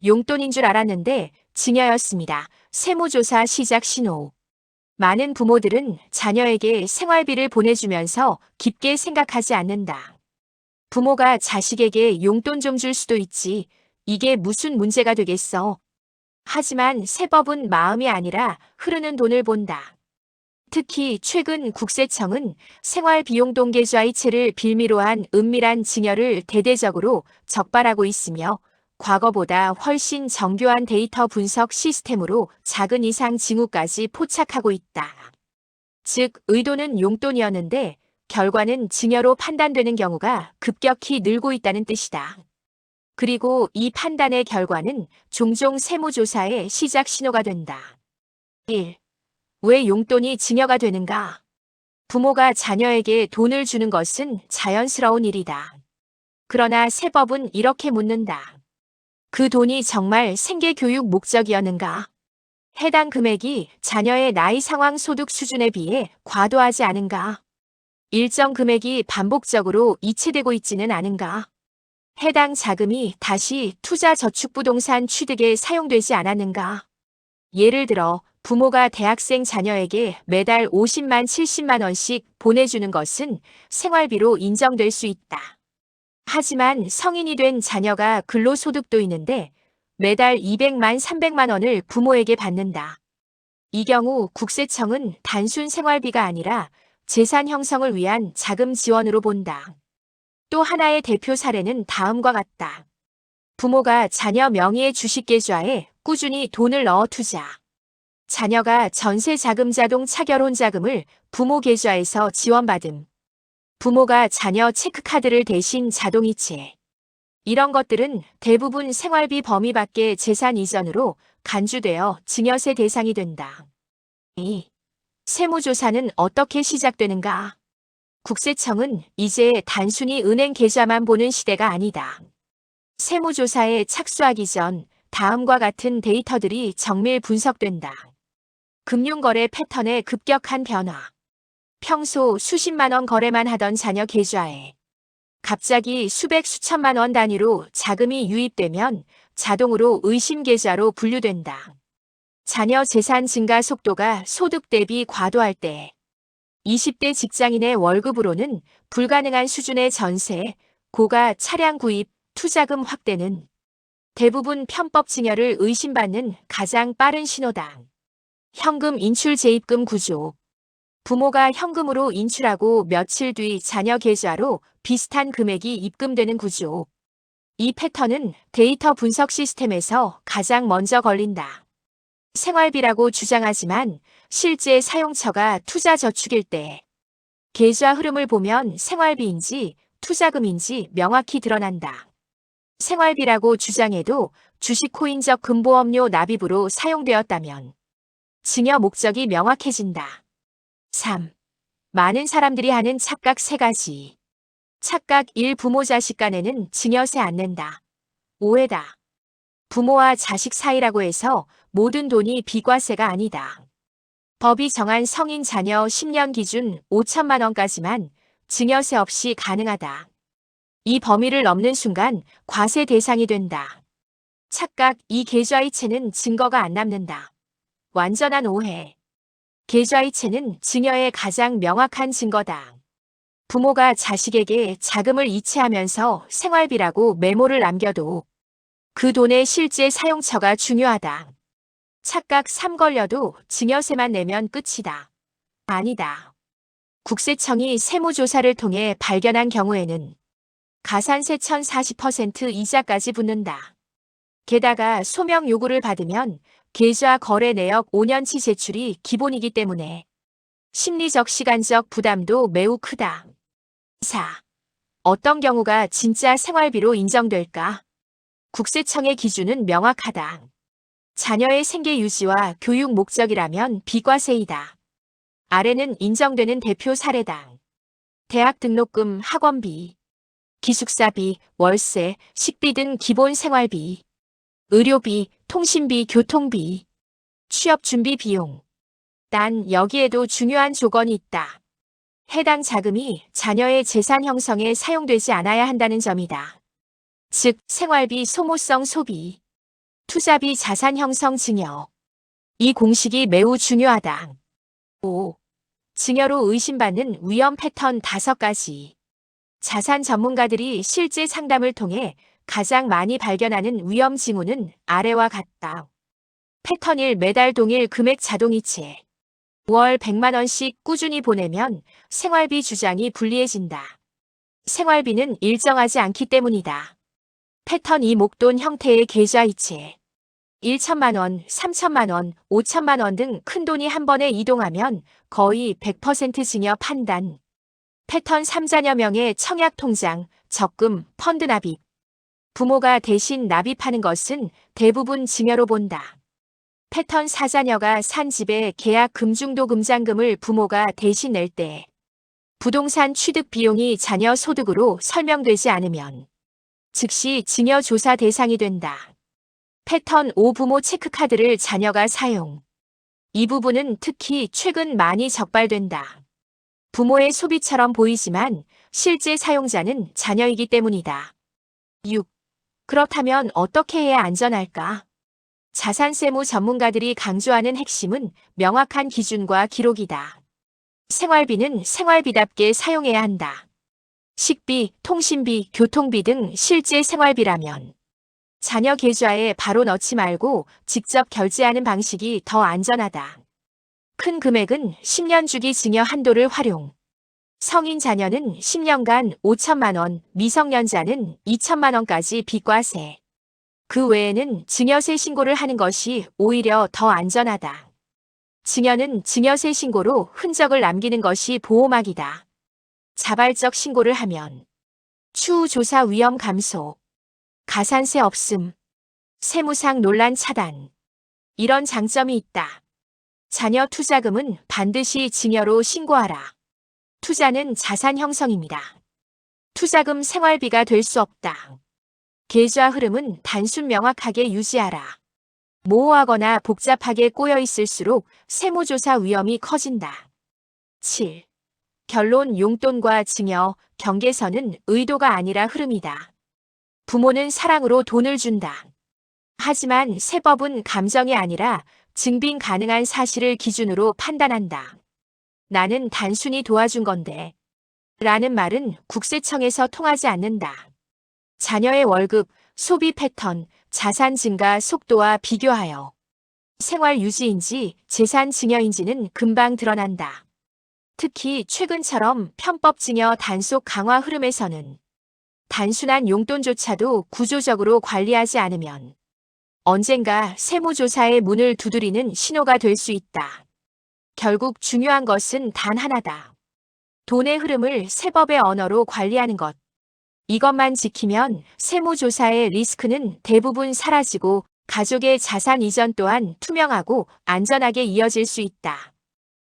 용돈인 줄 알았는데 증여였습니다. 세무조사 시작 신호. 많은 부모들은 자녀에게 생활비를 보내주면서 깊게 생각하지 않는다. 부모가 자식에게 용돈 좀 줄 수도 있지. 이게 무슨 문제가 되겠어. 하지만 세법은 마음이 아니라 흐르는 돈을 본다. 특히 최근 국세청은 생활비용동계좌이체를 빌미로 한 은밀한 증여를 대대적으로 적발하고 있으며 과거보다 훨씬 정교한 데이터 분석 시스템으로 작은 이상 징후까지 포착하고 있다. 즉, 의도는 용돈이었는데 결과는 증여로 판단되는 경우가 급격히 늘고 있다는 뜻이다. 그리고 이 판단의 결과는 종종 세무조사의 시작 신호가 된다. 1. 왜 용돈이 증여가 되는가? 부모가 자녀에게 돈을 주는 것은 자연스러운 일이다. 그러나 세법은 이렇게 묻는다. 그 돈이 정말 생계교육 목적이었는가? 해당 금액이 자녀의 나이 상황 소득 수준에 비해 과도하지 않은가? 일정 금액이 반복적으로 이체되고 있지는 않은가? 해당 자금이 다시 투자저축부동산 취득에 사용되지 않았는가? 예를 들어 부모가 대학생 자녀에게 매달 50만 70만 원씩 보내주는 것은 생활비로 인정될 수 있다. 하지만 성인이 된 자녀가 근로소득도 있는데 매달 200만 300만 원을 부모에게 받는다. 이 경우 국세청은 단순 생활비가 아니라 재산 형성을 위한 자금 지원으로 본다. 또 하나의 대표 사례는 다음과 같다. 부모가 자녀 명의의 주식계좌에 꾸준히 돈을 넣어 투자. 자녀가 전세자금 자동 차결혼 자금을 부모 계좌에서 지원받음. 부모가 자녀 체크카드를 대신 자동이체. 이런 것들은 대부분 생활비 범위 밖의 재산 이전으로 간주되어 증여세 대상이 된다. 2. 세무조사는 어떻게 시작되는가? 국세청은 이제 단순히 은행 계좌만 보는 시대가 아니다. 세무조사에 착수하기 전 다음과 같은 데이터들이 정밀 분석된다. 금융거래 패턴의 급격한 변화. 평소 수십만 원 거래만 하던 자녀 계좌에 갑자기 수백 수천만 원 단위로 자금이 유입되면 자동으로 의심 계좌로 분류된다. 자녀 재산 증가 속도가 소득 대비 과도할 때 20대 직장인의 월급으로는 불가능한 수준의 전세, 고가 차량 구입, 투자금 확대는 대부분 편법 증여를 의심받는 가장 빠른 신호다. 현금 인출 재입금 구조. 부모가 현금으로 인출하고 며칠 뒤 자녀 계좌로 비슷한 금액이 입금되는 구조. 이 패턴은 데이터 분석 시스템에서 가장 먼저 걸린다. 생활비라고 주장하지만 실제 사용처가 투자저축일 때 계좌 흐름을 보면 생활비인지 투자금인지 명확히 드러난다. 생활비라고 주장해도 주식 코인적 금보험료 납입으로 사용되었다면 증여 목적이 명확해진다. 3. 많은 사람들이 하는 착각 3가지. 착각 1. 부모 자식 간에는 증여세 안 낸다. 오해다. 부모와 자식 사이라고 해서 모든 돈이 비과세가 아니다. 법이 정한 성인 자녀 10년 기준 5천만 원까지만 증여세 없이 가능하다. 이 범위를 넘는 순간 과세 대상이 된다. 착각 2. 계좌이체는 증거가 안 남는다. 완전한 오해. 계좌이체는 증여의 가장 명확한 증거다. 부모가 자식에게 자금을 이체하면서 생활비라고 메모를 남겨도 그 돈의 실제 사용처가 중요하다. 착각 3. 걸려도 증여세만 내면 끝이다. 아니다. 국세청이 세무조사를 통해 발견한 경우에는 가산세 1040% 이자까지 붙는다. 게다가 소명 요구를 받으면 계좌 거래 내역 5년치 제출이 기본이기 때문에 심리적 시간적 부담도 매우 크다. 4. 어떤 경우가 진짜 생활비로 인정될까? 국세청의 기준은 명확하다. 자녀의 생계 유지와 교육 목적이라면 비과세이다. 아래는 인정되는 대표 사례다. 대학 등록금, 학원비, 기숙사비, 월세, 식비 등 기본 생활비, 의료비, 통신비, 교통비, 취업 준비 비용. 단 여기에도 중요한 조건이 있다. 해당 자금이 자녀의 재산 형성에 사용되지 않아야 한다는 점이다. 즉, 생활비 소모성 소비. 투자비 자산 형성 증여. 이 공식이 매우 중요하다. 5. 증여로 의심받는 위험 패턴 5가지. 자산 전문가들이 실제 상담을 통해 가장 많이 발견하는 위험 징후는 아래와 같다. 패턴 1. 매달 동일 금액 자동이체. 월 100만 원씩 꾸준히 보내면 생활비 주장이 불리해진다. 생활비는 일정하지 않기 때문이다. 패턴 2. 목돈 형태의 계좌이체. 1천만 원, 3천만 원, 5천만 원 등 큰돈이 한 번에 이동하면 거의 100% 증여 판단. 패턴 3. 자녀명의 청약통장, 적금, 펀드 납입. 부모가 대신 납입하는 것은 대부분 증여로 본다. 패턴 4. 자녀가 산 집의 계약 금중도 금장금을 부모가 대신 낼 때. 부동산 취득 비용이 자녀 소득으로 설명되지 않으면 즉시 증여 조사 대상이 된다. 패턴 5. 부모 체크카드를 자녀가 사용. 이 부분은 특히 최근 많이 적발된다. 부모의 소비처럼 보이지만 실제 사용자는 자녀이기 때문이다. 6. 그렇다면 어떻게 해야 안전할까? 자산세무 전문가들이 강조하는 핵심은 명확한 기준과 기록이다. 생활비는 생활비답게 사용해야 한다. 식비, 통신비, 교통비 등 실제 생활비라면 자녀 계좌에 바로 넣지 말고 직접 결제하는 방식이 더 안전하다. 큰 금액은 10년 주기 증여 한도를 활용. 성인 자녀는 10년간 5천만 원, 미성년자는 2천만 원까지 비과세. 그 외에는 증여세 신고를 하는 것이 오히려 더 안전하다. 증여는 증여세 신고로 흔적을 남기는 것이 보호막이다. 자발적 신고를 하면 추후 조사 위험 감소, 가산세 없음, 세무상 논란 차단. 이런 장점이 있다. 자녀 투자금은 반드시 증여로 신고하라. 투자는 자산 형성입니다. 투자금 생활비가 될 수 없다. 계좌 흐름은 단순 명확하게 유지하라. 모호하거나 복잡하게 꼬여 있을수록 세무조사 위험이 커진다. 7. 결론. 용돈과 증여, 경계선은 의도가 아니라 흐름이다. 부모는 사랑으로 돈을 준다. 하지만 세법은 감정이 아니라 증빙 가능한 사실을 기준으로 판단한다. 나는 단순히 도와준 건데 라는 말은 국세청에서 통하지 않는다. 자녀의 월급, 소비 패턴, 자산 증가 속도와 비교하여 생활 유지인지 재산 증여인지는 금방 드러난다. 특히 최근처럼 편법 증여 단속 강화 흐름에서는 단순한 용돈조차도 구조적으로 관리하지 않으면 언젠가 세무조사의 문을 두드리는 신호가 될 수 있다. 결국 중요한 것은 단 하나다. 돈의 흐름을 세법의 언어로 관리하는 것. 이것만 지키면 세무조사의 리스크는 대부분 사라지고 가족의 자산 이전 또한 투명하고 안전하게 이어질 수 있다.